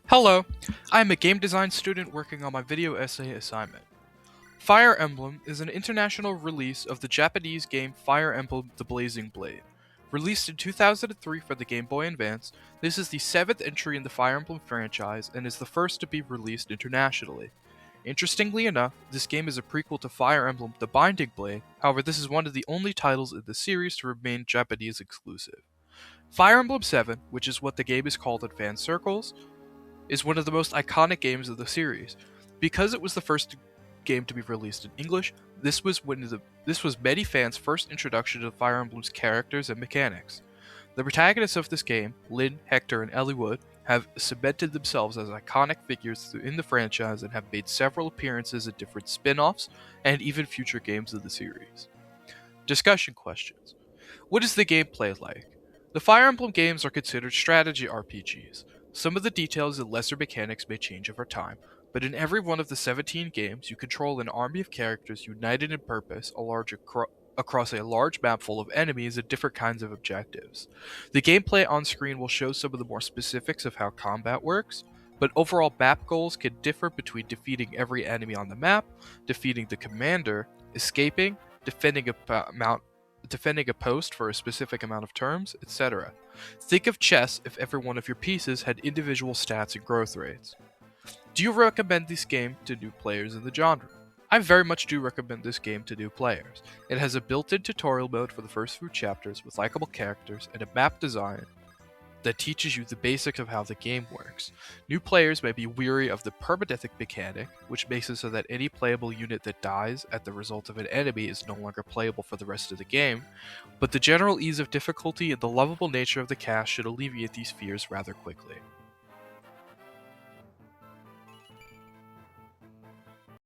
Hello, I am a game design student working on my video essay assignment. Fire Emblem is an international release of the Japanese game Fire Emblem The Blazing Blade. Released in 2003 for the Game Boy Advance, this is the seventh entry in the Fire Emblem franchise and is the first to be released internationally. Interestingly enough, this game is a prequel to Fire Emblem The Binding Blade, however, this is one of the only titles in the series to remain Japanese exclusive. Fire Emblem 7, which is what the game is called in fan circles, is one of the most iconic games of the series. Because it was the first game to be released in English, this was many fans' first introduction to Fire Emblem's characters and mechanics. The protagonists of this game, Lyn, Hector, and Eliwood, have cemented themselves as iconic figures in the franchise and have made several appearances in different spin-offs and even future games of the series. Discussion questions. What is the gameplay like? The Fire Emblem games are considered strategy RPGs. Some of the details and lesser mechanics may change over time, but in every one of the 17 games, you control an army of characters united in purpose across a large map full of enemies and different kinds of objectives. The gameplay on screen will show some of the more specifics of how combat works, but overall map goals can differ between defeating every enemy on the map, defeating the commander, escaping, defending a post for a specific amount of turns, etc. Think of chess if every one of your pieces had individual stats and growth rates. Do you recommend this game to new players in the genre? I very much do recommend this game to new players. It has a built-in tutorial mode for the first few chapters with likable characters and a map design that teaches you the basics of how the game works. New players may be weary of the permadeath mechanic, which makes it so that any playable unit that dies at the result of an enemy is no longer playable for the rest of the game, but the general ease of difficulty and the lovable nature of the cast should alleviate these fears rather quickly.